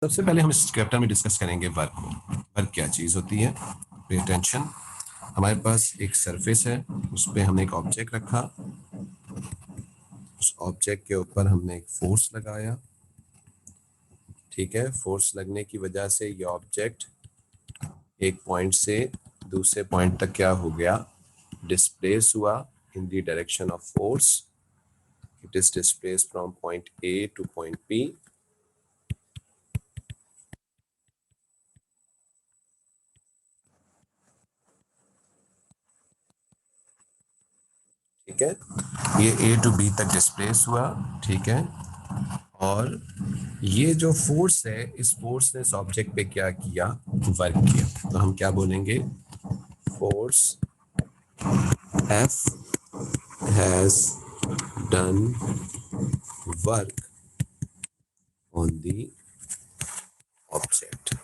सबसे पहले हम इस चैप्टर में डिस्कस करेंगे वर्क को। वर्क क्या चीज होती है? Pay attention. हमारे पास एक सरफेस है, उस पर हमने एक ऑब्जेक्ट रखा, उस ऑब्जेक्ट के ऊपर हमने एक फोर्स लगाया। ठीक है, फोर्स लगने की वजह से ये ऑब्जेक्ट एक पॉइंट से दूसरे पॉइंट तक क्या हो गया? डिस्प्लेस हुआ in the direction of force. It is displace from point A to point B. ठीक है, ये ए टू बी तक डिस्प्लेस हुआ। ठीक है, और ये जो फोर्स है, इस फोर्स ने इस ऑब्जेक्ट पे क्या किया? वर्क किया। तो हम क्या बोलेंगे? Force F has done work on the object.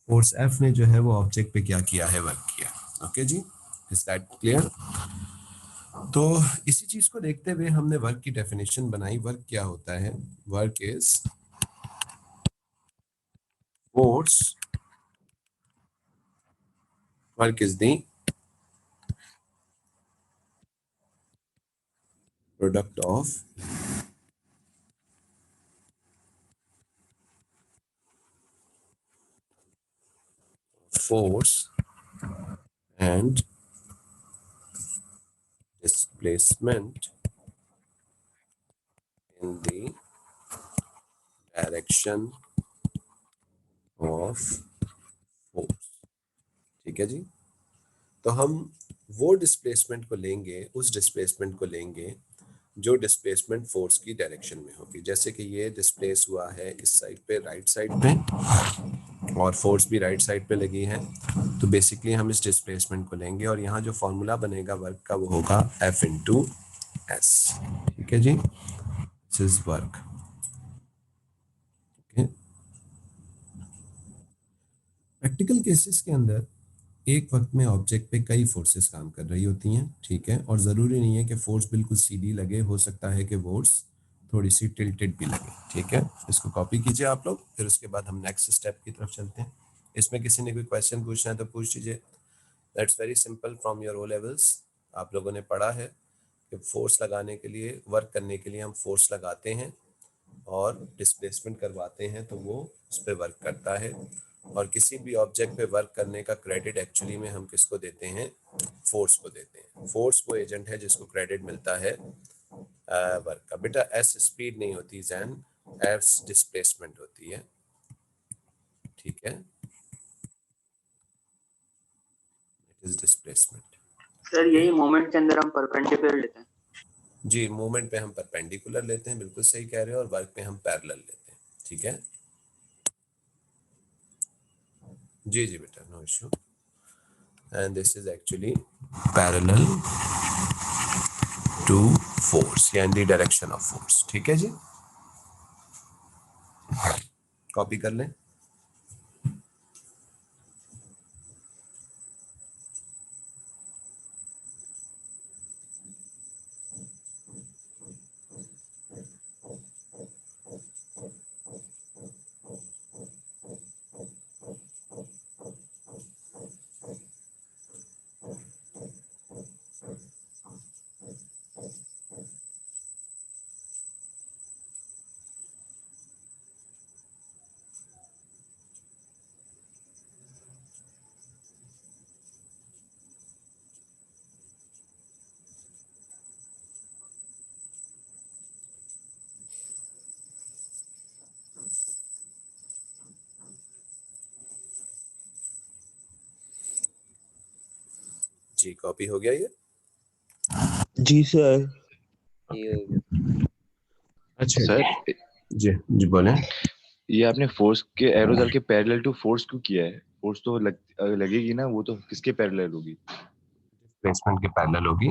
Force F ने जो है वो ऑब्जेक्ट पे क्या किया है? वर्क किया। ओके जी, इज दैट क्लियर? तो इसी चीज को देखते हुए हमने वर्क की डेफिनेशन बनाई। वर्क क्या होता है? Work is force, work is the product of force and displacement in the direction of force। ठीक है जी, तो हम वो डिस्प्लेसमेंट को लेंगे, उस डिस्प्लेसमेंट को लेंगे जो डिस्प्लेसमेंट फोर्स की डायरेक्शन में होगी। जैसे कि ये डिस्प्लेस हुआ है इस साइड पे, राइट साइड पे, और फोर्स भी राइट साइड पे लगी है। तो बेसिकली हम इस डिस्प्लेसमेंट को लेंगे और यहाँ जो फॉर्मूला बनेगा वर्क का वो होगा F इंटू एस। ठीक है जी, this is work. Practical cases के अंदर एक वक्त में ऑब्जेक्ट पे कई फोर्सेस काम कर रही होती हैं। ठीक है, और ज़रूरी नहीं है कि फोर्स बिल्कुल सीधी लगे, हो सकता है कि फोर्स थोड़ी सी टिल्टेड भी लगे। ठीक है, इसको कॉपी कीजिए आप लोग, फिर उसके बाद हम नेक्स्ट स्टेप की तरफ चलते हैं। इसमें किसी ने कोई क्वेश्चन पूछना है तो पूछ लीजिए। That's very simple from your O levels. आप लोगों ने पढ़ा है कि फोर्स लगाने के लिए, वर्क करने के लिए हम फोर्स लगाते हैं और डिस्प्लेसमेंट करवाते हैं तो वो उस पर वर्क करता है। और किसी भी ऑब्जेक्ट पे वर्क करने का क्रेडिट एक्चुअली में हम किसको देते हैं? फोर्स को देते हैं। फोर्स वो एजेंट है जिसको क्रेडिट मिलता है वर्क का। बेटा एस स्पीड नहीं होती जैन, एस डिस्प्लेसमेंट होती है। ठीक है, इट इज डिस्प्लेसमेंट। सर यही मोमेंट के अंदर हम परपेंडिकुलर लेते हैं। जी, मूवमेंट पे हम परपेंडिकुलर लेते हैं, बिल्कुल सही कह रहे हो, और वर्क पे हम पैरेलल लेते हैं। ठीक है जी, जी बेटा, no issue. And this is actually parallel to force, या in the direction of force. ठीक है जी, कॉपी कर लें। जी, कॉपी हो गया ये? जी सर। अच्छा सर जी, जी बोले। ये आपने फोर्स के एरो डाल के पैरेलल टू फोर्स क्यों किया है? फोर्स तो लगेगी ना, वो तो किसके पैरेलल होगी? डिस्प्लेसमेंट के पैरेलल होगी।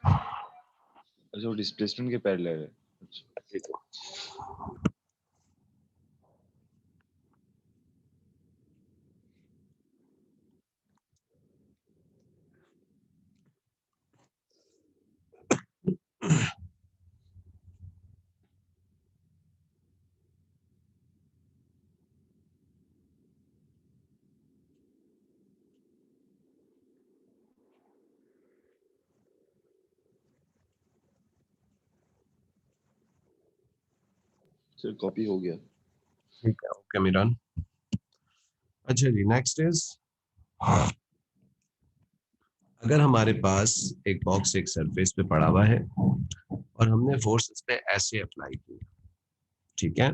अच्छा, वो डिस्प्लेसमेंट के पैरेलल है। अच्छा, सर कॉपी हो गया। ठीक है, ओके मिरान। अच्छा जी, नेक्स्ट इज, अगर हमारे पास एक बॉक्स एक सरफेस पे पड़ा हुआ है और हमने फोर्स इस पे ऐसे अप्लाई की, ठीक है,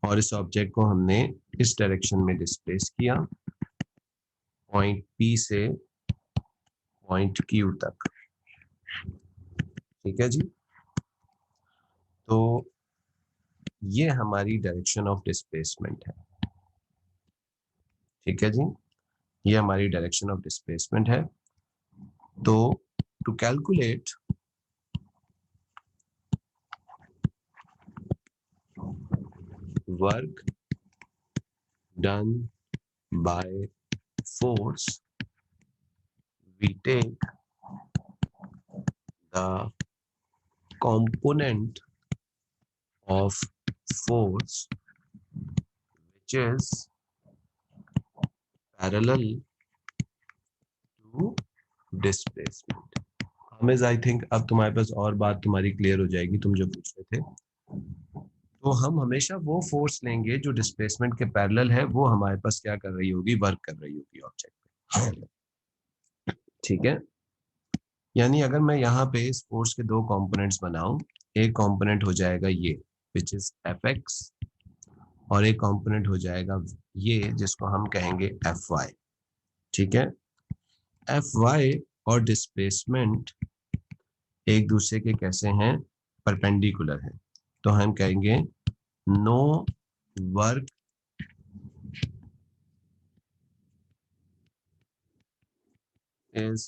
और इस ऑब्जेक्ट को हमने इस डायरेक्शन में डिस्प्लेस किया, पॉइंट P से पॉइंट Q तक, ठीक है जी। तो ये हमारी डायरेक्शन ऑफ डिस्प्लेसमेंट है, ठीक है जी, ये हमारी डायरेक्शन ऑफ डिस्प्लेसमेंट है। तो to calculate work done by force, we take the component of force which is parallel to displacement. हमें आई थिंक अब तुम्हारे पास और बात तुम्हारी क्लियर हो जाएगी, तुम जो पूछ रहे थे। तो हम हमेशा वो फोर्स लेंगे जो डिस्प्लेसमेंट के पैरेलल है, वो हमारे पास क्या कर रही होगी, वर्क कर रही होगी ऑब्जेक्ट पे, ठीक है। यानी अगर मैं यहाँ पे इस फोर्स के दो कंपोनेंट्स बनाऊं, एक कंपोनेंट हो जाएगा ये विच इज Fx, और एक कंपोनेंट हो जाएगा ये जिसको हम कहेंगे Fy, ठीक है। Fy और डिस्प्लेसमेंट एक दूसरे के कैसे हैं, परपेंडिकुलर है, तो हम कहेंगे no work is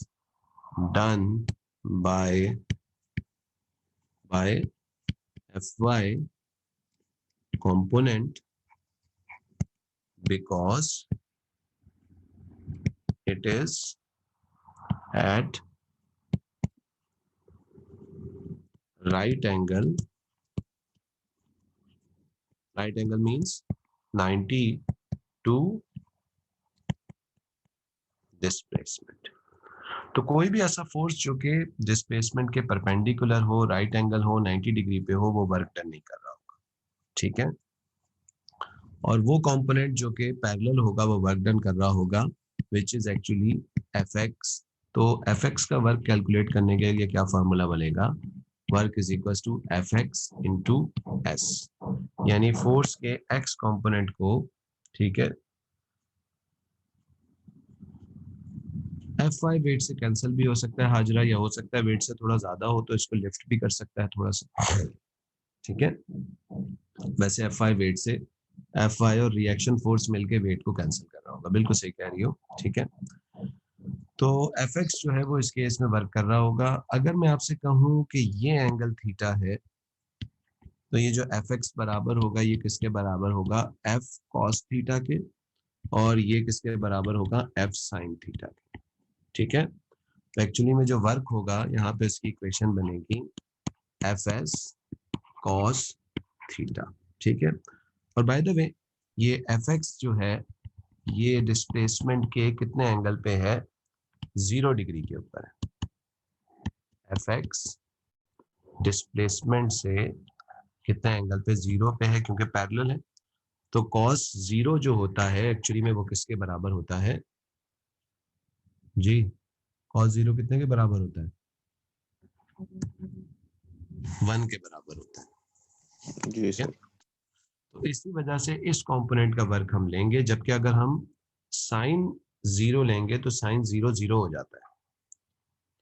done by Fy component because it is at right angle means 90 to displacement. तो कोई भी ऐसा फोर्स जो कि डिस्प्लेसमेंट के परपेंडिकुलर हो, राइट एंगल हो, 90 डिग्री पे हो, वो वर्क डन नहीं कर रहा होगा, ठीक है। और वो कंपोनेंट जो कि पैरेलल होगा वो वर्क डन कर रहा होगा, विच इज एक्चुअली Fx। तो Fx का वर्क कैलकुलेट करने के लिए क्या फार्मूला बनेगा, work is equal to Fx into S, यानी फोर्स के x कंपोनेंट को, ठीक है, Fy वेट से कैंसिल भी हो सकता है हाजरा, या हो सकता है वेट से थोड़ा ज्यादा हो तो इसको लिफ्ट भी कर सकता है थोड़ा सा, ठीक है। वैसे Fy वेट से, Fy और रिएक्शन फोर्स मिलके वेट को कैंसिल कर रहा होगा, बिल्कुल सही कह रही हो, ठीक है। तो Fx जो है वो इस केस में वर्क कर रहा होगा। अगर मैं आपसे कहूँ कि ये एंगल थीटा है, तो ये जो Fx बराबर होगा ये किसके बराबर होगा, F cos थीटा के, और ये किसके बराबर होगा, F sin थीटा के, ठीक है। तो एक्चुअली में जो वर्क होगा यहाँ पे इसकी इक्वेशन बनेगी Fs cos थीटा, ठीक है। और बाय द वे ये Fx जो है ये डिस्प्लेसमेंट के कितने एंगल पे है, 0 डिग्री के ऊपर है। Fx डिस्प्लेसमेंट से कितने एंगल पे, 0 पे है, क्योंकि पैरेलल है। तो cos 0 जो होता है एक्चुअली में वो किसके बराबर होता है जी, cos 0 कितने के बराबर होता है, 1 के बराबर होता है जी सर। तो इसी वजह से इस कंपोनेंट का वर्क हम लेंगे, जबकि अगर हम साइन 0 लेंगे तो साइन 0 0 हो जाता है।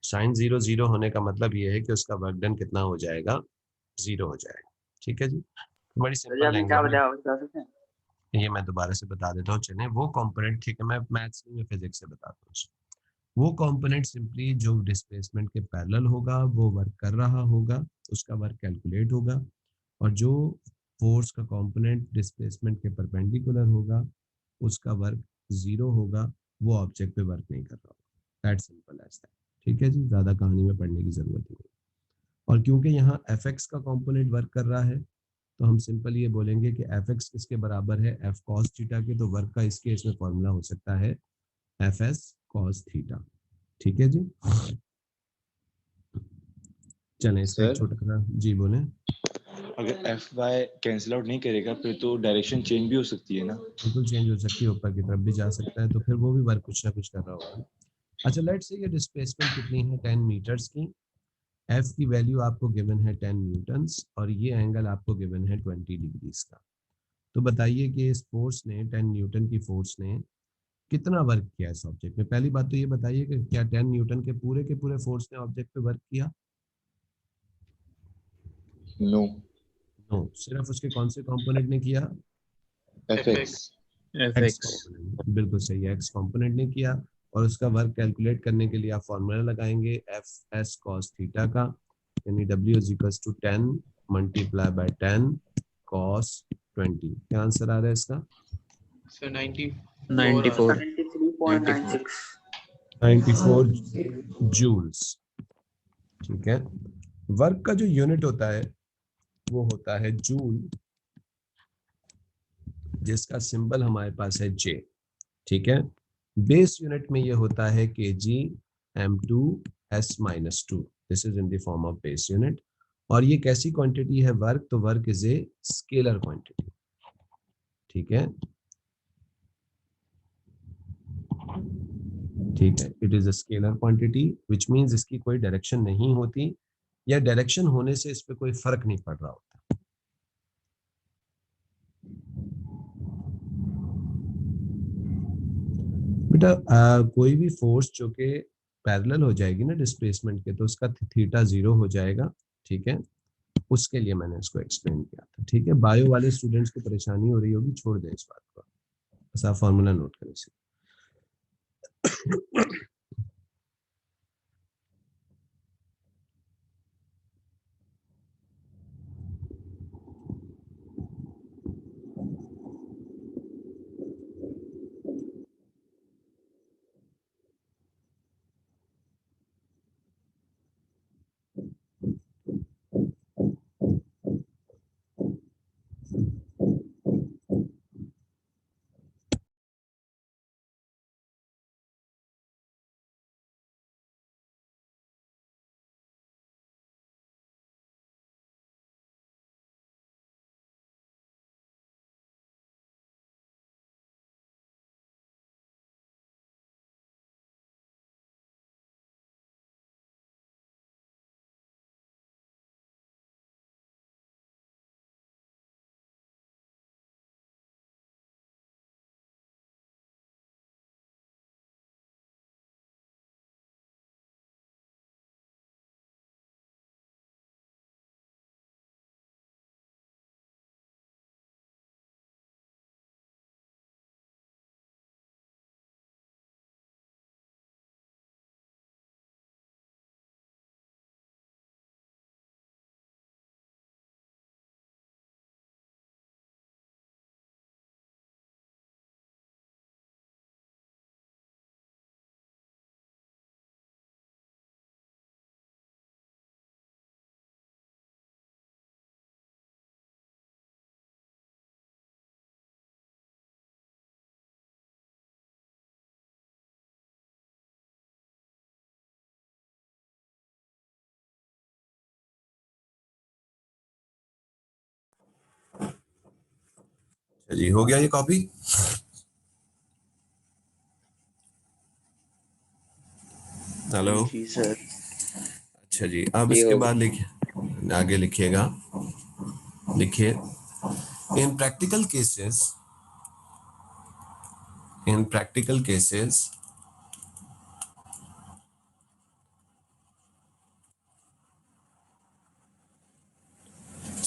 साइन 0 0 होने का मतलब ये है कि उसका वर्क डन कितना हो जाएगा, 0 हो जाएगा, ठीक है जी। बड़ी सर जी सिंपल आपने क्या लैंग्वेज में बताया, बता सकते हैं? ये मैं दोबारा से बता देता हूँ, चलें। वो कंपोनेंट, ठीक है, मैं मैथ्स नहीं, मैं फिजिक्स से बताता हूँ। वो कंपोनेंट सिंपली जो डिस्प्लेसमेंट के पैरेलल होगा वो वर्क कर रहा होगा, उसका वर्क कैलकुलेट होगा, और जो फोर्स का कंपोनेंट डिस्प्लेसमेंट के परपेंडिकुलर होगा उसका वर्क 0 होगा, वो ऑब्जेक्ट पे वर्क नहीं कर रहा होगा। दैट सिंपल एज दैट, ठीक है जी, ज़्यादा कहानी में पढ़ने की ज़रूरत नहीं। और क्योंकि यहाँ Fx का कंपोनेंट वर्क कर रहा है तो हम सिंपल ये बोलेंगे कि Fx किसके बराबर है, F cos थीटा के, तो वर्क का इसके इसमें फॉर्मूला हो सकता है Fs cos थीटा, ठीक है जी। चलें इसका एक सर छोटा सा, जी बोलें। अगर एफ वाई कैंसिल आउट नहीं करेगा फिर तो डायरेक्शन चेंज भी हो सकती है ना। बिल्कुल चेंज हो सकती है, ऊपर की तरफ भी जा सकता है, तो फिर वो भी वर्क कुछ ना कुछ कर रहा होगा। अच्छा, लेट्स से ये डिस्प्लेसमेंट कितनी है 10 मीटर्स की, एफ की वैल्यू आपको गिवन है 10 न्यूटन्स और ये एंगल आपको गिवन है 20 डिग्रीज का। तो बताइए कि इस फोर्स ने 10 न्यूटन की फोर्स ने कितना वर्क किया इस ऑब्जेक्ट में। पहली बात तो ये बताइए कि क्या 10 न्यूटन के पूरे फोर्स ने ऑब्जेक्ट पे वर्क किया? नो। नो, सिर्फ उसके कौन से कंपोनेंट ने किया? F x. एक्स कंपोनेंट, बिल्कुल सही है, एक्स कंपोनेंट ने किया। और उसका वर्क कैलकुलेट करने के लिए आप फॉर्मूला लगाएंगे एफ एस कॉस थीटा का, यानी W is equals to 10 multiply by 10 cos 20। क्या आंसर आ रहा है इसका? सर 94 93.96। 94 जूल्स। ठीक है, वर्क का जो यूनिट होता है वो होता है जूल, जिसका सिंबल हमारे पास है J। ठीक है, बेस यूनिट में ये होता है kg m2s-2, this is in the form of base unit. और ये कैसी क्वांटिटी है वर्क? तो work is a scalar quantity. ठीक है, ठीक है, it is a scalar quantity which means इसकी कोई डायरेक्शन नहीं होती, या डायरेक्शन होने से इस पे कोई फर्क नहीं पड़ रहा होता। बेटा कोई भी फोर्स जो कि पैरेलल हो जाएगी ना डिस्प्लेसमेंट के, तो उसका थीटा 0 हो जाएगा। ठीक है, उसके लिए मैंने इसको एक्सप्लेन किया था। ठीक है, बायो वाले स्टूडेंट्स को परेशानी हो रही होगी, छोड़ दें इस बात को, बस आप फॉर्मूला नोट करें। जी, हो गया ये कॉपी? हेलो जी सर। अच्छा जी, अब ये इसके हो बाद लिखिए, आगे लिखिएगा, लिखिए इन practical cases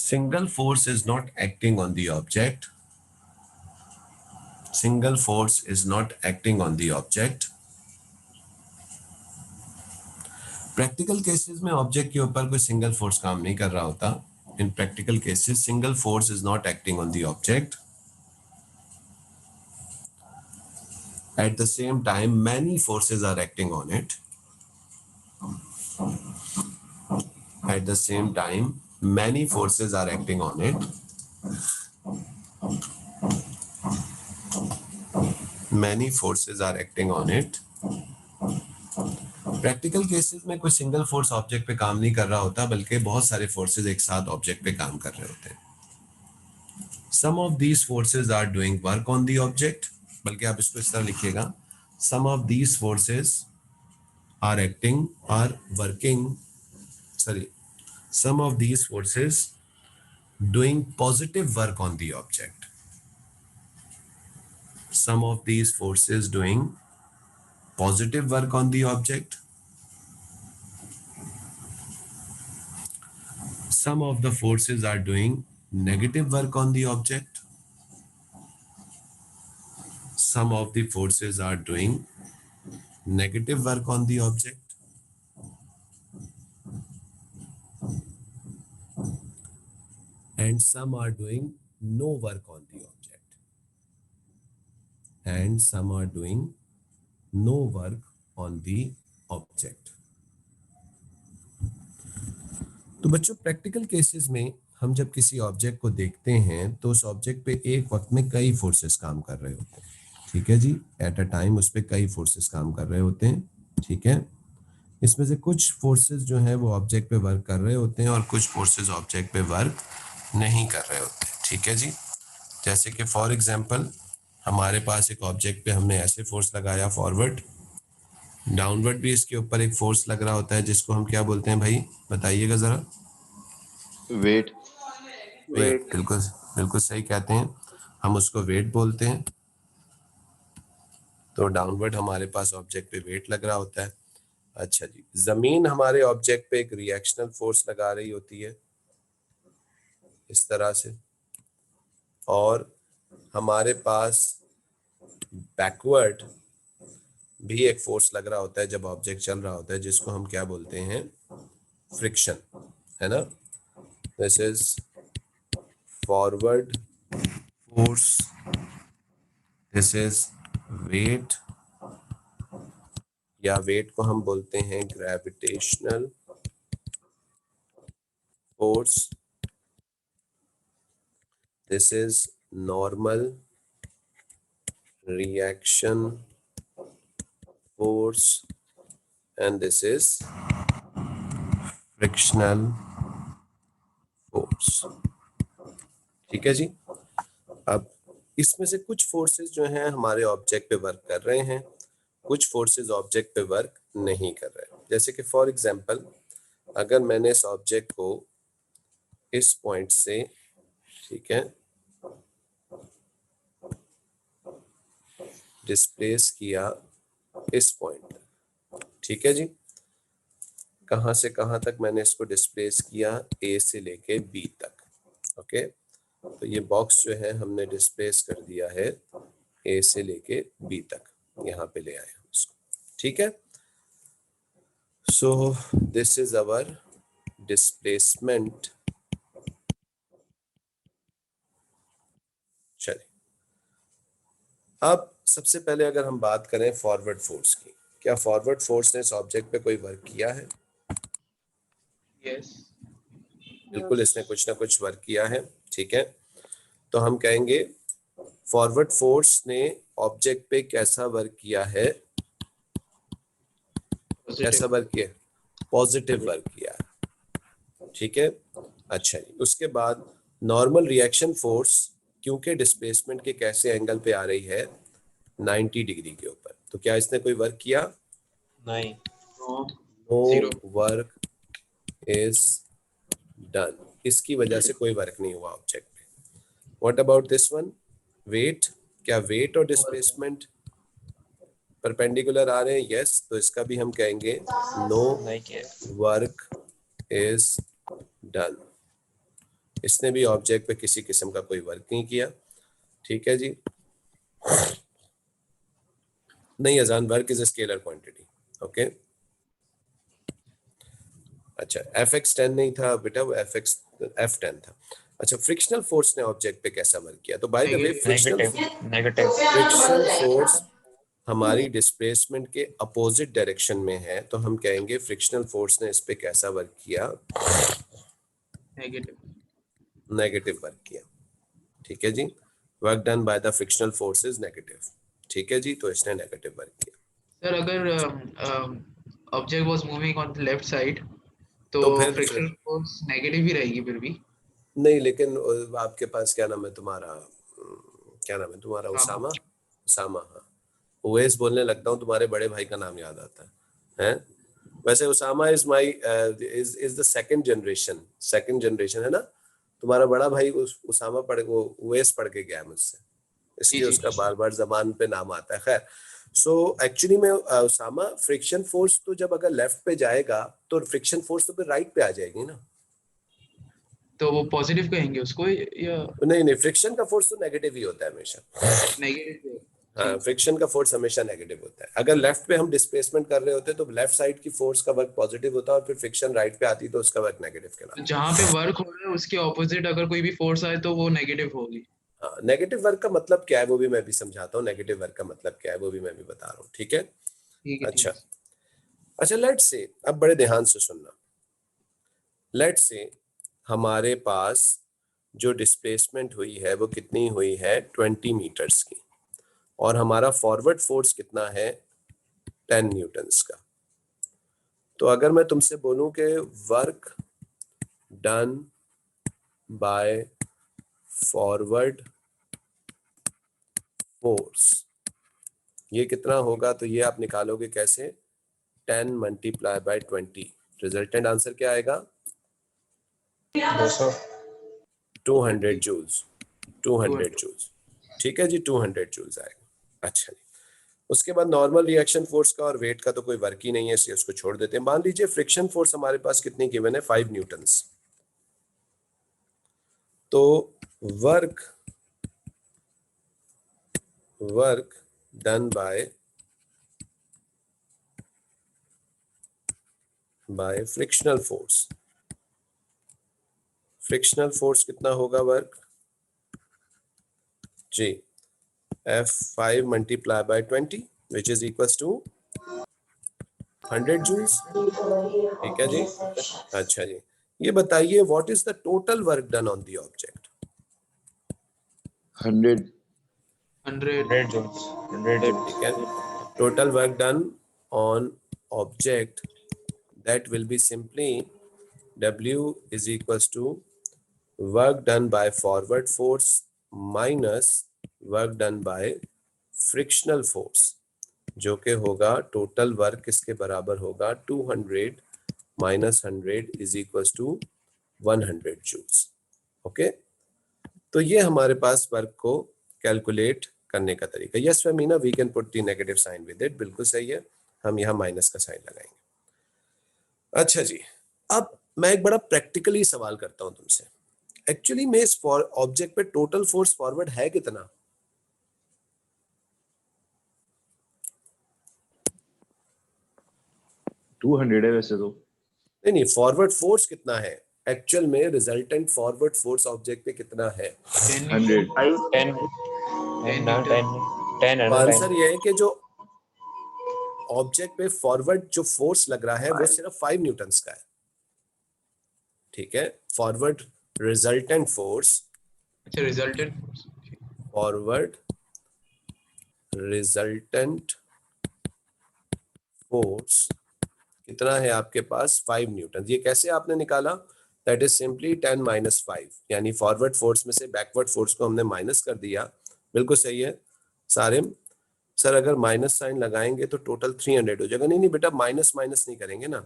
single force is not acting on the object, single force is not acting on the object। Practical cases में ऑब्जेक्ट के ऊपर कोई सिंगल फोर्स काम नहीं कर रहा होता। इन practical cases single force is not acting on the object, at the same time many forces are acting on it, at the same time many forces are acting on it, many forces are acting on it practical cases में कोई single force object पे काम नहीं कर रहा होता, बल्कि बहुत सारे फोर्सेस एक साथ ऑब्जेक्ट पे काम कर रहे होते हैं. Some of these forces are doing work on the object, बल्कि आप इसको इस तरह लिखिएगा, some of these forces are acting are working, sorry, some of these forces doing positive work on the object. Some of these forces doing positive work on the object. Some of the forces are doing negative work on the object. Some of the forces are doing negative work on the object. And some are doing no work on the object. And some are doing no work on the object. तो बच्चों, practical cases में हम जब किसी object को देखते हैं तो उस ऑब्जेक्ट पे एक वक्त में कई फोर्सेस काम कर रहे होते हैं. ठीक है जी, एट अ टाइम उस पे कई फोर्सेस काम कर रहे होते हैं. ठीक है, इसमें से कुछ फोर्सेस जो है वो ऑब्जेक्ट पे वर्क कर रहे होते हैं और कुछ फोर्सेस ऑब्जेक्ट पे वर्क नहीं कर रहे होते. ठीक है जी, जैसे कि फॉर एग्जांपल हमारे पास एक ऑब्जेक्ट पे हमने ऐसे फोर्स लगाया, फॉरवर्ड, डाउनवर्ड भी इसके ऊपर एक फोर्स लग रहा होता है, जिसको हम क्या बोलते हैं भाई, बताइएगा जरा. वेट. वेट. बिल्कुल बिल्कुल सही कहते हैं, हम उसको वेट बोलते हैं. तो डाउनवर्ड हमारे पास ऑब्जेक्ट पे वेट लग रहा होता है. अच्छा जी, जमीन हमारे ऑब्जेक्ट पे एक रिएक्शनल फोर्स लगा रही होती है इस तरह से, और हमारे पास बैकवर्ड भी एक फोर्स लग रहा होता है जब ऑब्जेक्ट चल रहा होता है, जिसको हम क्या बोलते हैं, फ्रिक्शन, है ना. This is forward force, this is weight, या वेट को हम बोलते हैं gravitational force. This is normal reaction force, and this is frictional force. ठीक है जी. अब इसमें से कुछ फोर्सेस जो हैं हमारे ऑब्जेक्ट पे वर्क कर रहे हैं, कुछ फोर्सेस ऑब्जेक्ट पे वर्क नहीं कर रहे हैं. जैसे कि फॉर एग्जांपल अगर मैंने इस ऑब्जेक्ट को इस पॉइंट से, ठीक है, डिस्प्लेस किया इस पॉइंट, ठीक है जी, कहां से कहां तक मैंने इसको डिस्प्लेस किया, ए से लेके बी तक. ओके, तो ये बॉक्स जो है हमने डिस्प्लेस कर दिया है ए से लेके बी तक, यहाँ पे ले आए हम इसको. ठीक है, so this is our displacement. चलिए, अब सबसे पहले अगर हम बात करें फॉरवर्ड फोर्स की, क्या फॉरवर्ड फोर्स ने इस ऑब्जेक्ट पे कोई वर्क किया है? Yes. बिल्कुल, इसने कुछ ना कुछ वर्क किया है. ठीक है, तो हम कहेंगे फॉरवर्ड फोर्स ने ऑब्जेक्ट पे कैसा वर्क किया है, कैसा वर्क किया, पॉजिटिव वर्क किया है. ठीक है, अच्छा जी, उसके बाद नॉर्मल रिएक्शन फोर्स, क्योंकि डिस्प्लेसमेंट के कैसे एंगल पे आ रही है, 90 डिग्री के ऊपर, तो क्या इसने कोई वर्क किया? नहीं. No Zero. Work is done. इसकी वजह से कोई वर्क नहीं हुआ ऑब्जेक्ट पे. What about this one, weight, क्या वेट और डिस्प्लेसमेंट परपेंडिकुलर आ रहे हैं? यस, तो इसका भी हम कहेंगे नो वर्क इज डन. इसने भी ऑब्जेक्ट पे किसी किस्म का कोई वर्क नहीं किया. ठीक है जी, नहीं अजान, work is a scalar quantity. Okay, अच्छा, Fx10 नहीं था बेटा, वो F10 था. अच्छा, फ्रिक्शनल फोर्स ने ऑब्जेक्ट पे कैसा वर्क किया? तो by the way frictional force हमारी डिस्प्लेसमेंट के अपोजिट डायरेक्शन में है, तो हम कहेंगे फ्रिक्शनल फोर्स ने इस पे कैसा वर्क किया? Negative. नेगेटिव वर्क किया. ठीक है जी, work done by the frictional force is negative. ठीक है जी, तो इसने नेगेटिव वर्क किया. सर अगर object was moving on the left side, तो तो फिर फ्रिक्शन फोर्स नेगेटिव ही रहेगी फिर भी। नहीं, लेकिन आपके पास क्या नाम है तुम्हारा, क्या नाम है तुम्हारा, उसामा। उसामा। उसामा, हाँ। उवैस बोलने लगता हूँ, तुम्हारे बड़े भाई का नाम याद आता है हैं? वैसे Usama is my is the second generation है ना। तुम्हारा बड़ा भाई उसामा पढ़ वो उवैस पढ़ के गया है मुझसे, जी इसलिए जी। उसका बार बार जबान पे नाम आता है। खैर, सो एक्चुअली में उसामा, फ्रिक्शन फोर्स तो जब अगर लेफ्ट पे जाएगा तो फ्रिक्शन फोर्स तो फिर राइट पे आ जाएगी ना। तो वो पॉजिटिव कहेंगे उसको या नहीं, फ्रिक्शन का फोर्स तो नेगेटिव ही होता है हमेशा। नेगेटिव? हाँ, जी। फ्रिक्शन का फोर्स हमेशा नेगेटिव होता है। अगर लेफ्ट पे हम डिस्प्लेसमेंट कर रहे होते तो लेफ्ट साइड की फोर्स का वर्क पॉजिटिव होता है, और फिर फ्रिक्शन राइट पे आती तो उसका वर्क नेगेटिव तो कहलाता। जहाँ पे वर्क हो रहा है उसके ऑपोजिट अगर कोई भी फोर्स आए तो वो नेगेटिव होगी। हाँ, नेगेटिव वर्क का मतलब क्या है वो भी मैं भी समझाता हूँ, नेगेटिव वर्क का मतलब क्या है वो भी मैं भी बता रहा हूँ, ठीक है। ठीक है ठीक अच्छा है। अच्छा, लेट्स से, अब बड़े ध्यान से सुनना। लेट्स से हमारे पास जो डिस्प्लेसमेंट हुई है वो कितनी हुई है, 20 मीटर्स की, और हमारा फॉरवर्ड फोर्स कितना है, 10 न्यूटन्स का। तो अगर मैं तुमसे बोलूं कि work done bye forward force ये कितना होगा, तो ये आप निकालोगे कैसे, 10 मल्टीप्लाई बाय 20, रिजल्टेंट आंसर क्या आएगा, 200। 200 जूल्स। 200 200। जूल्स, ठीक है जी, 200 जूल्स आएगा। अच्छा जी, उसके बाद नॉर्मल रिएक्शन फोर्स का और वेट का तो कोई वर्क ही नहीं है, इसलिए उसको छोड़ देते हैं। मान लीजिए फ्रिक्शन फोर्स हमारे पास कितनी गिवन है, 5 न्यूटन्स। तो work work done by frictional force, frictional force कितना होगा वर्क जी, F5 multiply by 20 which is equals to 100 joules, ठीक है जी। अच्छा जी, ये बताइए what is the total work done on the object. 100। 100। 100 joules। 100 joules। ठीक है, total work done on object, that will be simply W is equals to work done by forward force minus work done by frictional force, जो कि होगा total work किसके बराबर होगा, 200 minus 100 is equals to 100 joules. Okay, तो ये हमारे पास work को कैलकुलेट करने का तरीका। Yes Meena, we can put the negative sign with it, बिल्कुल सही है, हम यहाँ माइनस का साइन लगाएंगे। अच्छा जी, अब मैं एक बड़ा प्रैक्टिकली सवाल करता हूं तुमसे। एक्चुअली में इस ऑब्जेक्ट पे टोटल फोर्स फॉरवर्ड है कितना, 200 है वैसे तो। नहीं, फॉरवर्ड फोर्स कितना है एक्चुअल में, रिजल्टेंट फॉरवर्ड फोर्स ऑब्जेक्ट पे कितना है। 10 100। 10 10 न्यूटन। 10 है ना, 10। आंसर ये है कि जो ऑब्जेक्ट पे फॉरवर्ड जो फोर्स लग रहा है वो सिर्फ 5 न्यूटन्स का है, ठीक है। फॉरवर्ड रिजल्टेंट फोर्स, अच्छा, resultant force. Forward resultant force कितना है आपके पास, 5 न्यूटन। ये कैसे आपने निकाला, दैट इज सिंपली 10 माइनस 5, यानी फॉरवर्ड फोर्स में से बैकवर्ड फोर्स को हमने माइनस कर दिया। बिल्कुल सही है सारिम सर, अगर माइनस साइन लगाएंगे तो टोटल 300 हो जाएगा। नहीं नहीं बेटा, माइनस माइनस नहीं करेंगे ना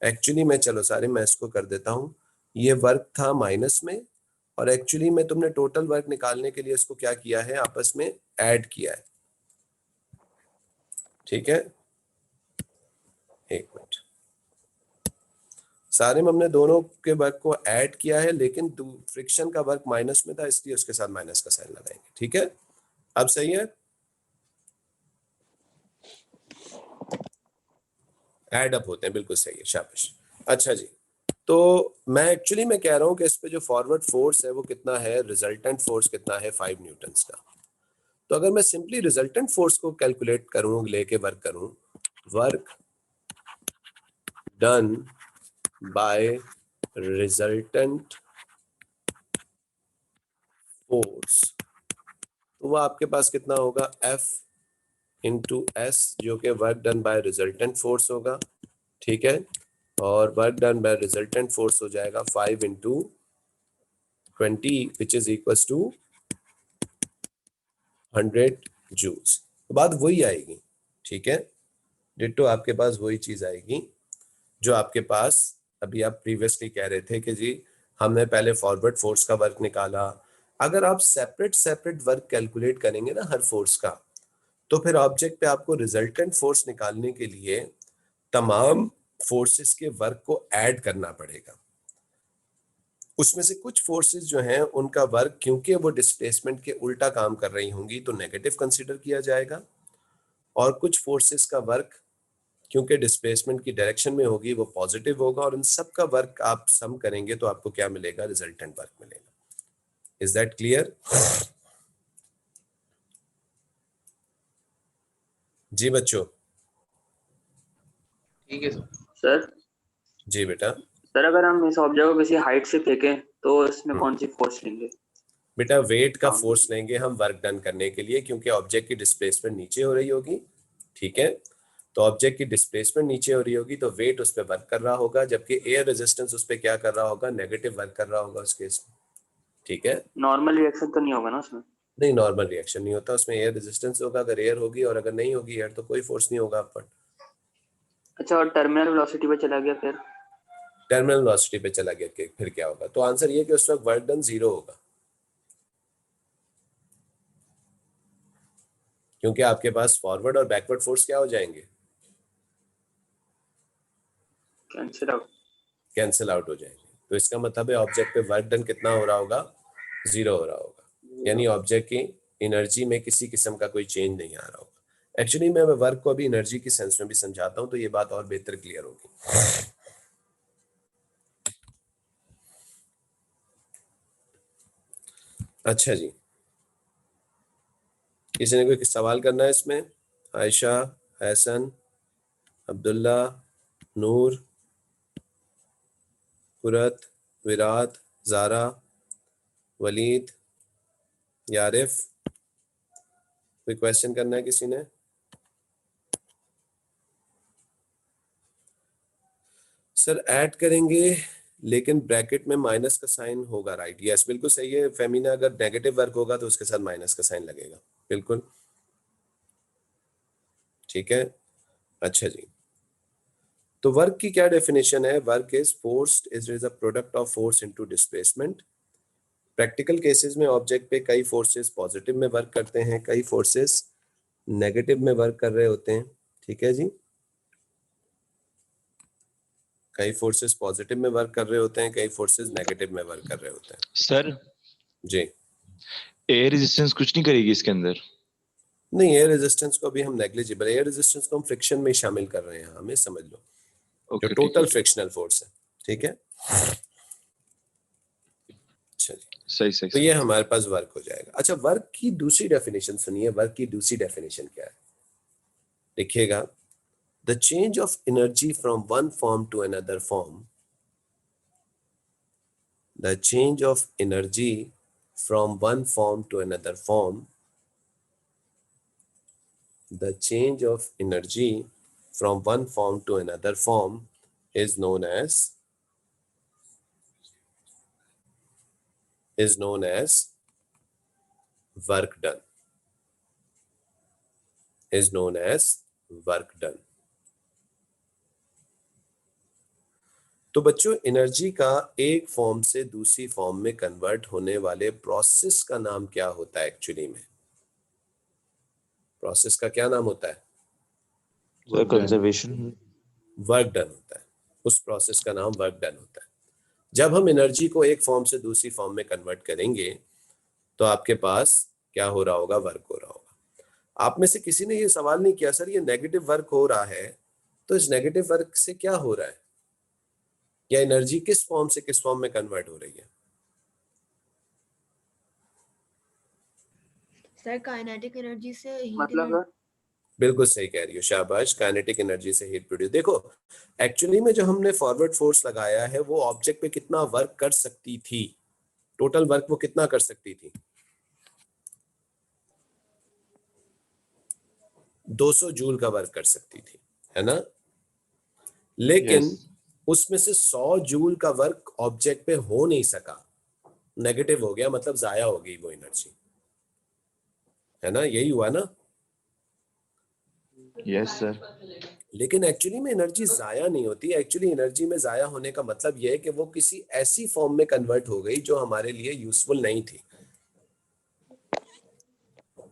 एक्चुअली में। चलो सारिम, मैं इसको कर देता हूँ, ये वर्क था माइनस में, और एक्चुअली में तुमने टोटल वर्क निकालने के लिए इसको क्या किया है, आपस में ऐड किया है, ठीक है। एक मिनट सारे में हमने दोनों के वर्क को ऐड किया है, लेकिन फ्रिक्शन का वर्क माइनस में था, इसलिए उसके साथ माइनस का साइन लगाएंगे, ठीक है। अब सही है, ऐड अप होते हैं, बिल्कुल सही है, शाबाश। अच्छा जी, तो मैं एक्चुअली मैं कह रहा हूं कि इस पे जो फॉरवर्ड फोर्स है वो कितना है, रिजल्टेंट फोर्स कितना है, 5 न्यूटन्स का। तो अगर मैं सिंपली रिजल्टेंट फोर्स को कैलकुलेट करूं, लेके वर्क करूं, work done by resultant force, तो वो आपके पास कितना होगा, F इंटू एस, जो कि work done by resultant force होगा, ठीक है, और work done by resultant force हो जाएगा 5 into 20 which is equals to 100 joules. तो बात वही आएगी, ठीक है, डिट्टो आपके पास वही चीज आएगी जो आपके पास अभी आप प्रीवियसली कह रहे थे कि जी हमने पहले फॉरवर्ड फोर्स का वर्क निकाला। अगर आप सेपरेट सेपरेट वर्क कैलकुलेट करेंगे ना हर फोर्स का, तो फिर ऑब्जेक्ट पे आपको रिजल्टेंट फोर्स निकालने के लिए तमाम फोर्सेस के वर्क को ऐड करना पड़ेगा। उसमें से कुछ फोर्सेस जो हैं उनका वर्क क्योंकि वो डिस्प्लेसमेंट के उल्टा काम कर रही होंगी तो नेगेटिव कंसीडर किया जाएगा, और कुछ फोर्सेस का वर्क क्योंकि डिस्प्लेसमेंट की डायरेक्शन में होगी वो पॉजिटिव होगा, और इन सब का वर्क आप सम करेंगे तो आपको क्या मिलेगा, रिजल्टेंट वर्क मिलेगा। Is that clear? जी बच्चों। ठीक है सर। सर जी बेटा। सर अगर हम इस ऑब्जेक्ट को किसी हाइट से फेंकें तो इसमें कौन सी फोर्स लेंगे? बेटा वेट का फोर्स लेंगे हम वर्क डन करने के लिए, क्योंकि ऑब्जेक्ट की डिस्प्लेसमेंट नीचे हो रही होगी, ठीक है, तो ऑब्जेक्ट की डिस्प्लेसमेंट नीचे हो रही होगी तो वेट उस पर वर्क कर रहा होगा, जबकि एयर रेजिस्टेंस उस पर क्या कर रहा होगा, नेगेटिव वर्क कर रहा होगा उस केस में, ठीक है। नॉर्मल रिएक्शन तो नहीं होगा ना उसमें? नहीं, नॉर्मल रिएक्शन नहीं होता उसमें, एयर रेजिस्टेंस होगा अगर एयर होगी, और अगर नहीं होगी एयर तो कोई फोर्स नहीं होगा आप पर। अच्छा, और टर्मिनल वेलोसिटी पे चला गया फिर? टर्मिनल वेलोसिटी पे चला गया फिर क्या होगा, तो आंसर ये कि उस वक्त वर्क डन 0 होगा, क्योंकि आपके पास फॉरवर्ड और बैकवर्ड फोर्स क्या हो जाएंगे, कैंसिल आउट हो जाएंगे। तो इसका मतलब है ऑब्जेक्ट पे वर्क डन कितना हो रहा होगा, 0 हो रहा होगा, यानी ऑब्जेक्ट की एनर्जी में किसी किस्म का कोई चेंज नहीं आ रहा होगा। एक्चुअली मैं वर्क को अभी एनर्जी की सेंस में भी समझाता हूं तो ये बात और बेहतर क्लियर होगी। अच्छा जी, किसी ने कोई सवाल करना है इसमें? आयशा, हसन, अब्दुल्ला, नूर, कुरत, विराट, जारा, वलीद, यारिफ, कोई क्वेश्चन करना है किसी ने? सर ऐड करेंगे लेकिन ब्रैकेट में माइनस का साइन होगा, राइट? यस बिल्कुल सही है फेमिना, अगर नेगेटिव वर्क होगा तो उसके साथ माइनस का साइन लगेगा, बिल्कुल ठीक है। अच्छा जी, तो वर्क की क्या डेफिनेशन है? Work is force is a product of force into displacement. Practical cases में ऑब्जेक्ट पे कई फोर्सेस पॉजिटिव में वर्क करते हैं, कई फोर्सेस नेगेटिव में वर्क कर रहे होते हैं, ठीक है जी, कई फोर्सेस पॉजिटिव में वर्क कर रहे होते हैं, कई फोर्सेस नेगेटिव में वर्क कर रहे होते हैं। सर जी, एयर रेजिस्टेंस कुछ नहीं करेगी इसके अंदर? नहीं, एयर रेजिस्टेंस को अभी हम नेग्लिजिबल, एयर रेजिस्टेंस को हम फ्रिक्शन में शामिल कर रहे हैं, हमें समझ लो, जो ओके, टोटल फ्रिक्शनल फोर्स है, ठीक है। अच्छा जी, सही सही तो सही। ये हमारे पास वर्क हो जाएगा। अच्छा, वर्क की दूसरी डेफिनेशन सुनिए, वर्क की दूसरी डेफिनेशन क्या है, देखिएगा, the change of energy from one form to another form, the change of energy from one form to another form, the change of energy from one form to another form is known as work done, is known as work done। तो बच्चों, energy का एक form से दूसरी form में convert होने वाले process का नाम क्या होता है? एक्चुअली में प्रोसेस का क्या नाम होता है? कंजर्वेशन। वर्क डन होता है, उस प्रोसेस का नाम वर्क डन होता है। जब हम एनर्जी को एक फॉर्म से दूसरी फॉर्म में कन्वर्ट करेंगे तो आपके पास क्या हो रहा होगा? वर्क हो रहा होगा। आप में से किसी ने ये सवाल नहीं किया सर ये नेगेटिव वर्क हो रहा है तो इस नेगेटिव वर्क से क्या हो रहा है, या एनर्जी किस फॉर्म से किस फॉर्म में कन्वर्ट हो रही है? सर काइनेटिक एनर्जी से हीट मतलब एनर्जी। बिल्कुल सही कह रही हो, शाबाश, काइनेटिक एनर्जी से हीट प्रोड्यूस। देखो एक्चुअली में जो हमने फॉरवर्ड फोर्स लगाया है वो ऑब्जेक्ट पे कितना वर्क कर सकती थी, टोटल वर्क वो कितना कर सकती थी? 200 जूल का वर्क कर सकती थी, है ना। लेकिन Yes. उसमें से 100 जूल का वर्क ऑब्जेक्ट पे हो नहीं सका, नेगेटिव हो गया, मतलब जाया हो गई वो एनर्जी, है ना, यही हुआ ना। Yes, sir. लेकिन एक्चुअली में एनर्जी जाया नहीं होती, एक्चुअली एनर्जी में जाया होने का मतलब यह है कि वो किसी ऐसी फॉर्म में कन्वर्ट हो गई जो हमारे लिए यूजफुल नहीं थी,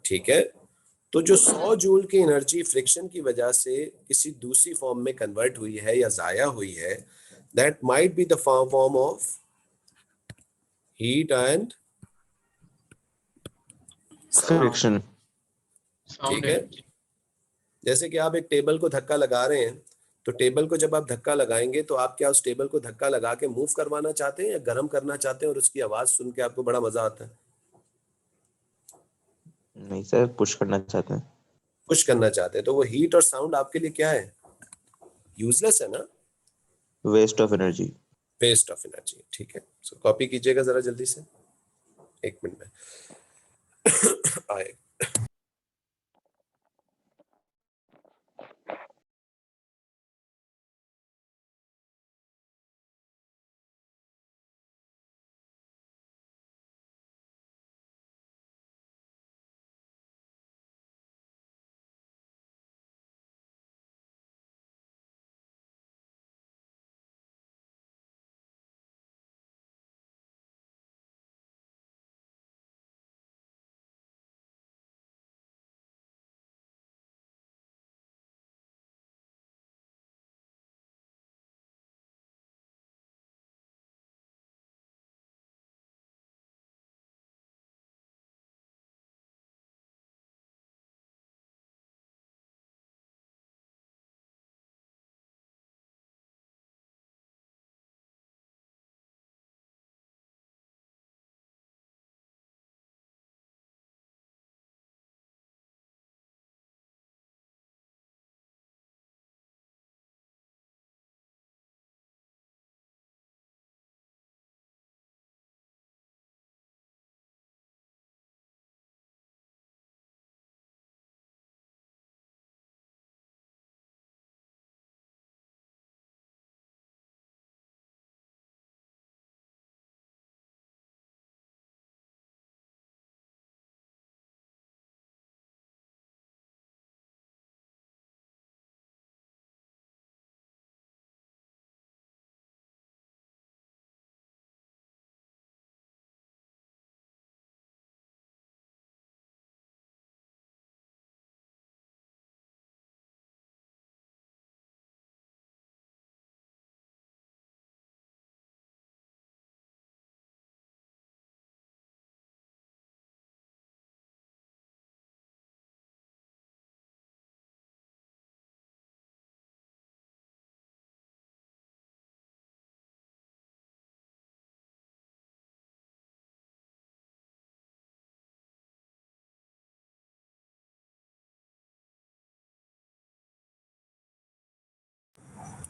ठीक है। तो जो 100 जूल की एनर्जी फ्रिक्शन की वजह से किसी दूसरी फॉर्म में कन्वर्ट हुई है या जाया हुई है, that might be the form of heat and Friction. ठीक है। जैसे कि आप एक टेबल को धक्का लगा रहे हैं, तो टेबल को जब आप धक्का लगाएंगे तो आप क्या उस टेबल को धक्का लगा के मूव करवाना चाहते हैं या गर्म करना चाहते हैं और उसकी आवाज सुन के आपको बड़ा मजा आता है? नहीं सर, पुश करना चाहते हैं। पुश करना चाहते हैं। तो वो हीट और साउंड आपके लिए क्या है? यूजलेस है ना, waste of energy. Waste of energy, ठीक है। सो कॉपी कीजिएगा जरा जल्दी से, 1 मिनट में आए।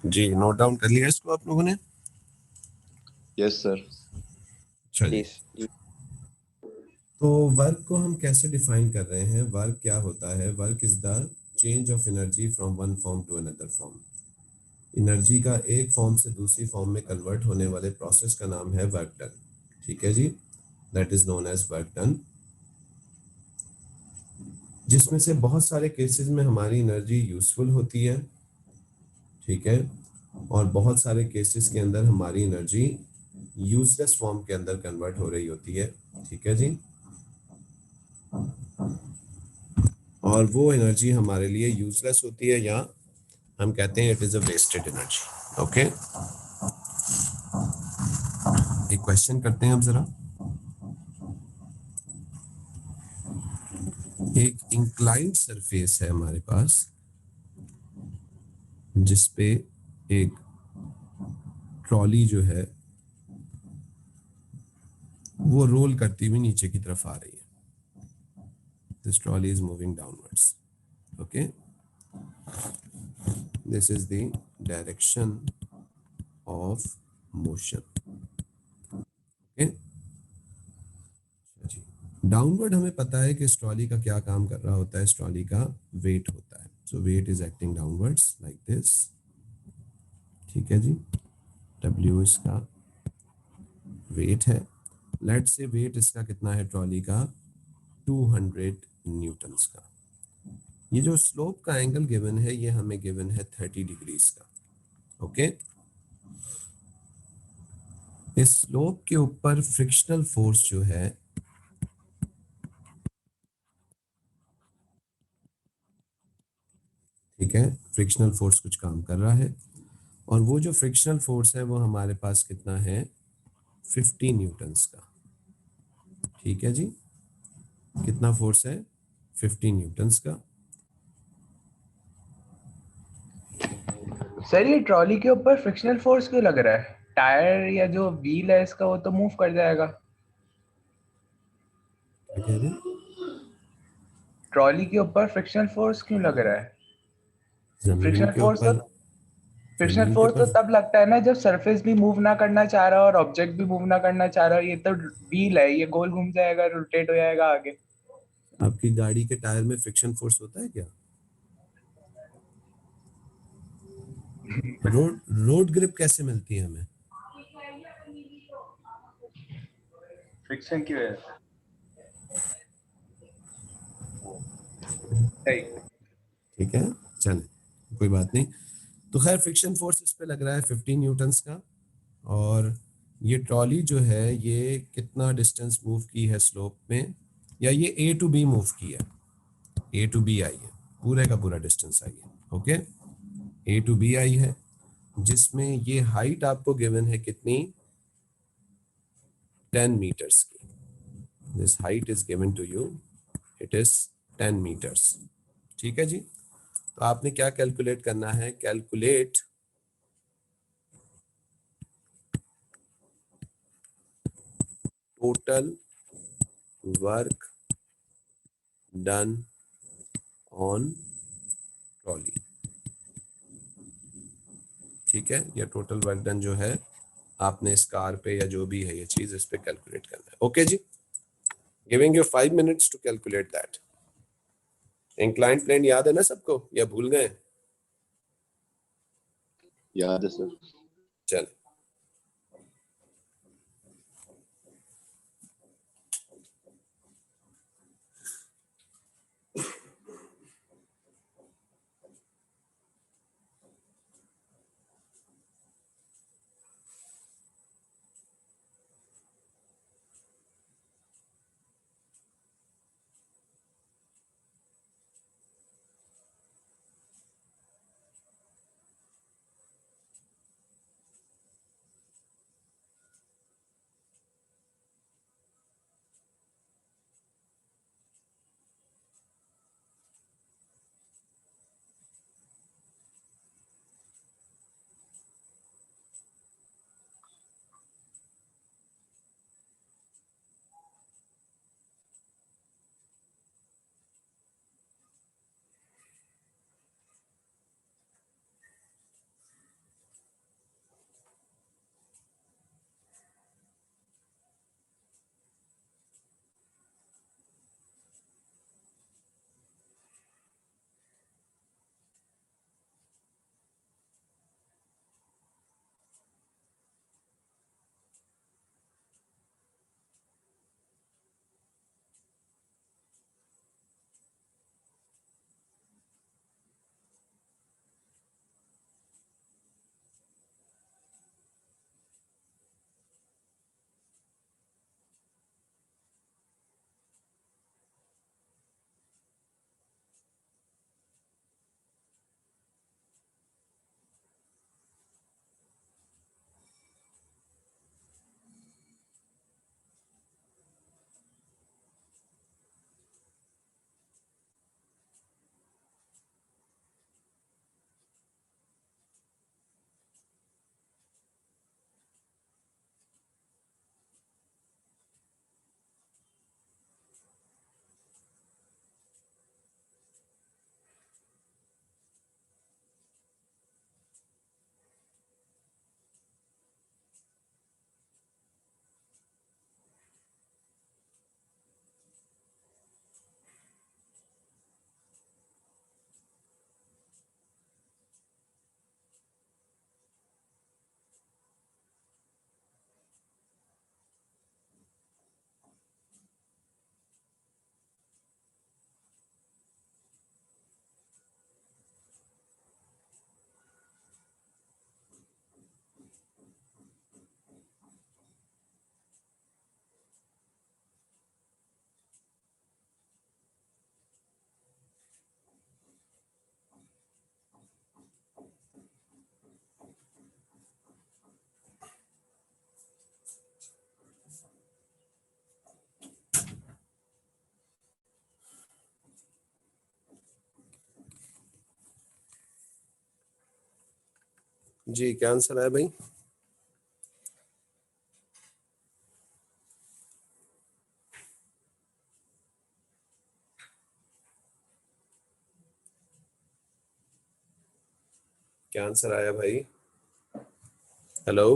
जी, नोट डाउन कर लिया इसको आप लोगों ने? Yes, sir. चलिए, Yes. तो वर्क को हम कैसे डिफाइन कर रहे हैं? वर्क क्या होता है? Work is the change of energy from one form to another form. Energy का एक फॉर्म से दूसरी फॉर्म में कन्वर्ट होने वाले प्रोसेस का नाम है वर्क डन, ठीक है जी, that is known as work done. जिसमें से बहुत सारे केसेस में हमारी एनर्जी यूजफुल होती है, ठीक है, और बहुत सारे केसेस के अंदर हमारी एनर्जी यूजलेस फॉर्म के अंदर कन्वर्ट हो रही होती है, ठीक है जी। और वो एनर्जी हमारे लिए यूजलेस होती है या हम कहते हैं it is a wasted energy. Okay, एक क्वेश्चन करते हैं अब जरा। एक इंक्लाइंड सरफेस है हमारे पास जिसपे एक ट्रॉली जो है वो रोल करती हुई नीचे की तरफ आ रही है। This trolley is moving downwards, okay, this is the direction of motion, okay जी। डाउनवर्ड हमें पता है कि इस ट्रॉली का क्या काम कर रहा होता है, इस ट्रॉली का वेट होता है। So weight is acting downwards like this, ठीक है जी, W इसका वेट है। लेट्स से वेट इसका कितना है ट्रॉली का, 200 न्यूटन्स का। ये जो स्लोप का एंगल गिवन है ये हमें गिवन है 30 डिग्रीज का। ओके, इस स्लोप के ऊपर फ्रिक्शनल फोर्स जो है ठीक है, फ्रिक्शनल फोर्स कुछ काम कर रहा है और वो जो फ्रिक्शनल फोर्स है वो हमारे पास कितना है, 50 न्यूटन्स का। ठीक है जी, कितना फोर्स है, 50 न्यूटन्स का। सर ये ट्रॉली के ऊपर फ्रिक्शनल फोर्स क्यों लग रहा है? टायर या जो व्हील है इसका वो तो मूव कर जाएगा। क्या कह रहे हैं? ट्रॉली के ऊपर फ्रिक्शनल फोर्स क्यों लग रहा है? जमीन फ्रिक्शनल के फोर्स तो ऊपर, फ्रिक्शनल जमीन के फोर्स तो ऊपर तब लगता है ना जब सरफेस भी मूव ना करना चाह रहा है और ऑब्जेक्ट भी मूव ना करना चाह रहा है। ये तो व्हील है, ये गोल घूम जाएगा, रोटेट हो जाएगा आगे। आपकी गाड़ी के टायर में फ्रिक्शन फोर्स होता है क्या? रोड रोड ग्रिप कैसे मिलती है हमें? फ्रिक्शन की वजह से। सही। ठीक है, चले कोई बात नहीं। तो खैर फ्रिक्शन फोर्स इस पे लग रहा है 50 न्यूटन्स का। और ये ट्रॉली जो है ये कितना डिस्टेंस मूव की है स्लोप में, या ये A to B मूव की है, A to B आई है, पूरे का पूरा डिस्टेंस आई है। ओके, A to B आई है, जिसमें ये हाइट आपको गिवन है कितनी, 10 मीटर्स की। This height is given to you, it is 10 meters. ठीक है जी, तो आपने क्या कैलकुलेट करना है, calculate total work done on trolley. ठीक है, या टोटल वर्क डन जो है आपने इस कार पे या जो भी है ये चीज इस पे कैलकुलेट करना है। ओके जी, giving you 5 minutes to calculate that. Inclined plane याद है ना सबको, या भूल गए? याद है सर। चल, जी क्या आंसर आया भाई? क्या आंसर आया भाई? Hello,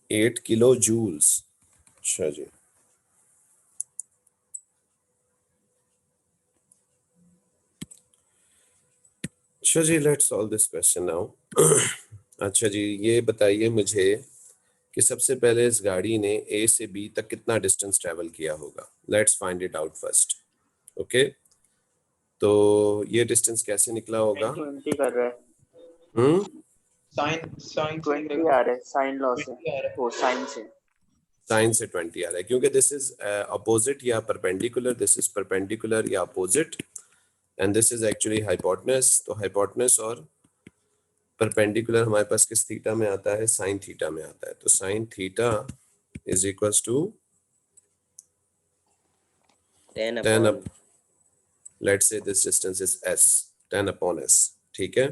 8 kilo joules. अच्छा जी, अच्छा जी, let's solve this question now. अच्छा जी, ये बताइए मुझे कि सबसे पहले इस गाड़ी ने ए से बी तक कितना डिस्टेंस ट्रेवल किया होगा। Let's find it out first. Okay, तो ये डिस्टेंस कैसे निकला होगा? 20 कर रहा है, साइन साइन 20 आ रहा है साइन लॉ से, वो साइन से। साइन से 20 आ रहा है क्योंकि दिस इज अपोजिट या परपेंडिकुलर, दिस इज परपेंडिकुलर या opposite, and this is actually hypotenuse. तो हाइपोटेनस और परपेंडिकुलर हमारे पास किस थीटा में आता है? साइन थीटा में आता है। तो sine theta is equals to 10 up, let's say this distance is s, 10 upon s। ठीक है,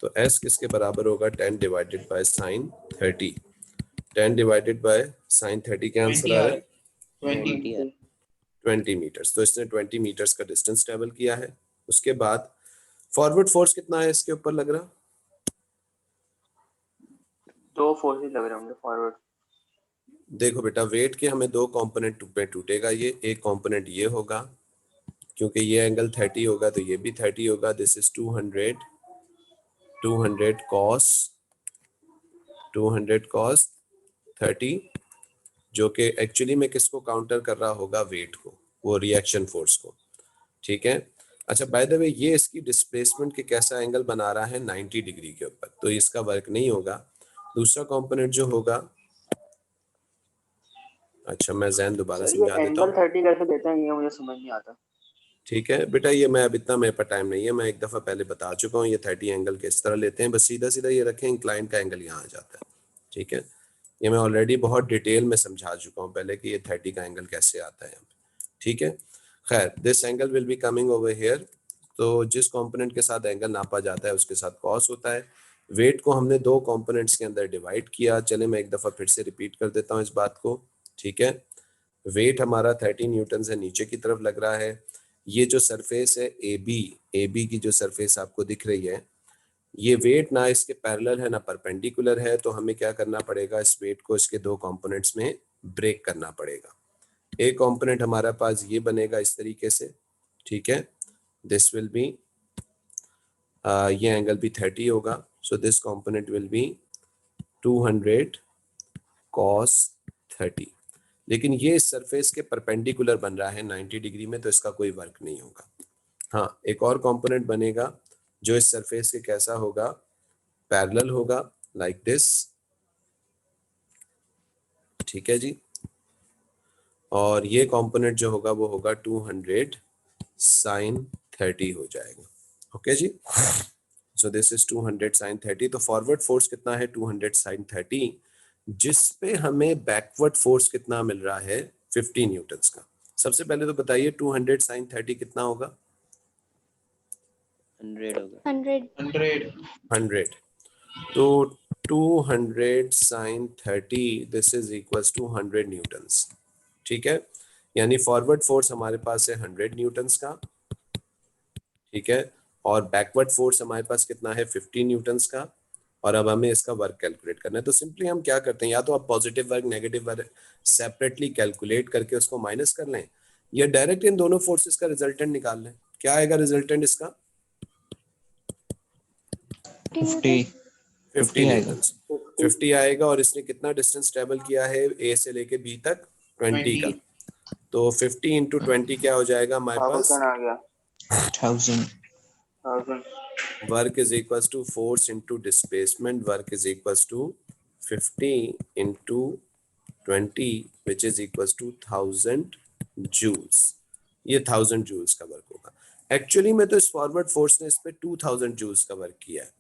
तो s किसके बराबर होगा? 10 divided by sine 30। 10 divided by sine 30 क्या आंसर आ रहा है? 20 मीटर्स। तो इसने 20 मीटर्स का डिस्टेंस ट्रेवल किया है। उसके बाद फॉरवर्ड फोर्स कितना है इसके ऊपर लग रहा? 2 फोर्सेस लग रहे होंगे फॉरवर्ड। देखो बेटा, वेट के हमें दो कंपोनेंट पे टूटेगा ये। एक कंपोनेंट ये होगा, क्योंकि ये एंगल 30 होगा तो ये भी 30 होगा। दिस इज 200 cos 30, जो कि एक्चुअली में किसको काउंटर कर रहा होगा? वेट को, वो रिएक्शन फोर्स को। ठीक है, अच्छा बाय द वे ये इसकी डिस्प्लेसमेंट के कैसा एंगल बना रहा है? 90 डिग्री के ऊपर, तो इसका वर्क नहीं होगा। दूसरा कंपोनेंट जो होगा, अच्छा मैं जैन दोबारा सर ये समझा देता एंगल हूँ। 30 कैसे देते हैं ये मुझे समझ नहीं आता। ठीक है बेटा, ये मैं अब इतना मेरे पर टाइम नहीं है, मैं एक दफा पहले बता चुका हूँ ये 30 एंगल किस तरह लेते हैं। बस सीधा सीधा ये रखें, इंक्लाइन का एंगल यहाँ आ जाता है। ठीक है, ये मैं ऑलरेडी बहुत डिटेल में समझा चुका हूँ पहले कि ये 30 का एंगल कैसे आता है यहाँ पे। ठीक है, खैर this angle will be coming over here. तो जिस कंपोनेंट के साथ एंगल नापा जाता है उसके साथ कॉस होता है। वेट को हमने दो कंपोनेंट्स के अंदर डिवाइड किया। चले मैं एक दफा फिर से रिपीट कर देता हूँ इस बात को। ठीक है, वेट हमारा 30 न्यूटन से नीचे की तरफ लग रहा है। ये जो सरफेस है ए बी की जो सरफेस आपको दिख रही है, ये वेट ना इसके पैरेलल है ना परपेंडिकुलर है, तो हमें क्या करना पड़ेगा? इस वेट को इसके दो कंपोनेंट्स में ब्रेक करना पड़ेगा। एक कंपोनेंट हमारे पास ये बनेगा इस तरीके से। ठीक है, दिस विल बी, ये एंगल भी 30 होगा, so this component will be 200 cos 30। लेकिन ये इस सरफेस के परपेंडिकुलर बन रहा है 90 डिग्री में, तो इसका कोई वर्क नहीं होगा। हाँ, एक और कंपोनेंट बनेगा जो इस सरफेस के कैसा होगा? पैरेलल होगा, लाइक दिस। ठीक है जी, और ये कंपोनेंट जो होगा वो होगा 200 sin 30 हो जाएगा। ओके जी, सो दिस इज 200 sin 30। तो फॉरवर्ड फोर्स कितना है? 200 sin 30, जिस पे हमें बैकवर्ड फोर्स कितना मिल रहा है? 50 न्यूटन का। सबसे पहले तो बताइए 200 sin 30 कितना होगा? 100 होगा। 100 100. तो 200 sin 30 this is equals to 100 newtons, ठीक है। यानी फॉरवर्ड फोर्स हमारे पास है 100 न्यूटन्स का, ठीक है, और बैकवर्ड फोर्स हमारे पास कितना है 50 न्यूटन्स का। और अब हमें इसका वर्क कैलकुलेट करना है। तो सिंपली हम क्या करते हैं, या तो आप positive work negative work separately calculate करके उसको माइनस कर लें, या डायरेक्ट इन दोनों फोर्सेस का रिजल्टेंट निकाल लें। क्या आएगा रिजल्टेंट इसका? 50 50 आएगा। न्यूटन्स, 50 आएगा। और इसने कितना डिस्टेंस ट्रेवल किया है ए से लेके बी तक? 20 का। तो 50 इंटू 20 क्या हो जाएगा हमारे पास? 1000 आ गया। 1000 1000 work is equals to force into displacement, work is equals to 50 into 20 which is equals to 1000 joules. ये 1000 जूल्स का वर्क होगा। एक्चुअली में तो इस फॉरवर्ड फोर्स ने इस पे 2000 जूल्स का वर्क किया है,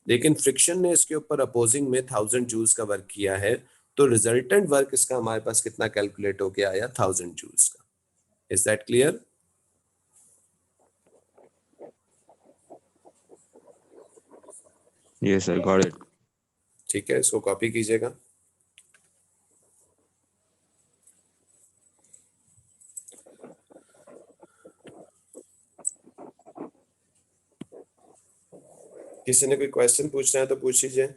लेकिन फ्रिक्शन ने इसके ऊपर अपोजिंग में 1000 जूल्स का वर्क किया है। तो रिजल्टेंट वर्क इसका हमारे पास कितना कैलकुलेट हो गया आया? 1000 जूल्स का। Is that clear? Yes sir, got it. ठीक है, इसको कॉपी कीजिएगा। किसी ने कोई क्वेश्चन पूछना है तो पूछ लीजिए।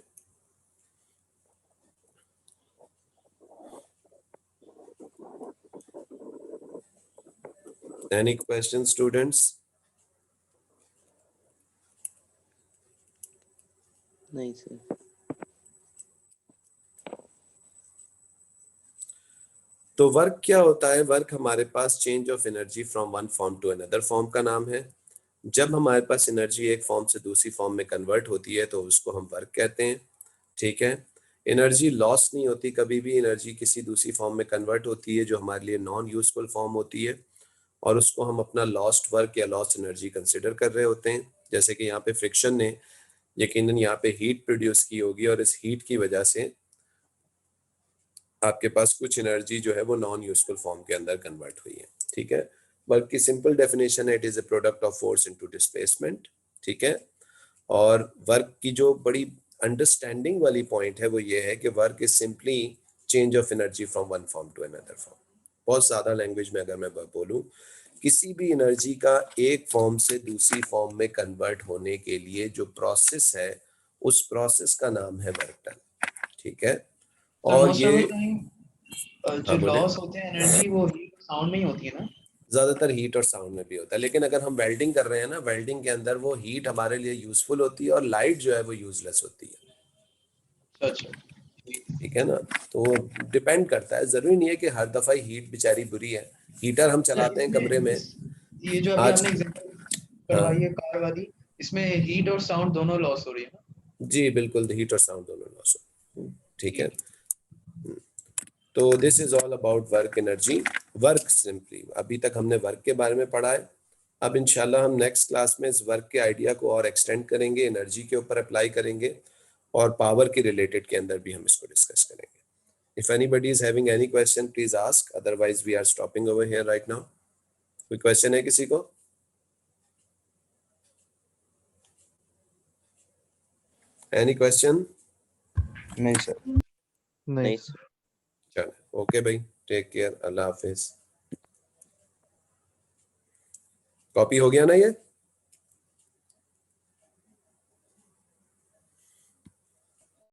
Any questions, students? नहीं सर। तो वर्क क्या होता है? वर्क हमारे पास change of energy from one form to another form का नाम है। जब हमारे पास एनर्जी एक फॉर्म से दूसरी फॉर्म में कन्वर्ट होती है तो उसको हम वर्क कहते हैं, ठीक है। एनर्जी लॉस नहीं होती कभी भी, एनर्जी किसी दूसरी फॉर्म में कन्वर्ट होती है जो हमारे लिए नॉन यूजफुल फॉर्म होती है, और उसको हम अपना लॉस्ट वर्क या लॉस्ट एनर्जी कंसिडर कर रहे होते हैं। जैसे कि यहाँ पे फ्रिक्शन ने यकीनन यहाँ पे हीट प्रोड्यूस की होगी, और इस हीट की वजह से आपके पास कुछ एनर्जी जो है वो नॉन यूजफुल फॉर्म के अंदर कन्वर्ट हुई है, ठीक है। वर्क की सिंपल डेफिनेशन है, it is a product of force into displacement, ठीक है। और वर्क की जो बड़ी अंडरस्टैंडिंग वाली पॉइंट है वो ये है कि work is simply change of energy from one form to another form. बहुत ज्यादा लैंग्वेज में अगर मैं बोलूं, किसी भी एनर्जी का एक फॉर्म से दूसरी फॉर्म में कन्वर्ट होने के लिए जो प्रोसेस है उस प्रोसेस का नाम है वर्क डन, ठीक है। और ये जो लॉस होते हैं एनर्जी वो हीट साउंड में ही होती है ना? ज्यादातर हीट और साउंड में भी होता है, लेकिन अगर हम वेल्डिंग कर रहे हैं ना, वेल्डिंग के अंदर वो हीट हमारे लिए यूजफुल होती है और लाइट जो है वो यूजलेस होती है, अच्छा ठीक है ना। तो डिपेंड करता है, जरूरी नहीं है कि हर दफा हीट बेचारी बुरी है। हीटर हम चलाते हैं कमरे में। ये जो अभी आज आपने एग्जांपल करवाई है कार वाली, इसमें हीट और साउंड दोनों लॉस हो रही है ना? जी बिल्कुल, हीट और साउंड दोनों लॉस हो, ठीक है। तो this is all about work energy. Work simply अभी तक हमने वर्क के बारे में पढ़ा है। अब इंशाल्लाह हम नेक्स्ट क्लास में इस वर्क के आइडिया को और एक्सटेंड करेंगे, एनर्जी के ऊपर अप्लाई करेंगे, और पावर के रिलेटेड के अंदर भी हम इसको डिस्कस करेंगे। If anybody is having any question, please ask. Otherwise, we are stopping over here right now. कोई क्वेश्चन है किसी को? Any question? नहीं सर। नहीं सर। चलो, ओके भाई, टेक केयर, अल्लाह हाफिज। कॉपी हो गया ना ये?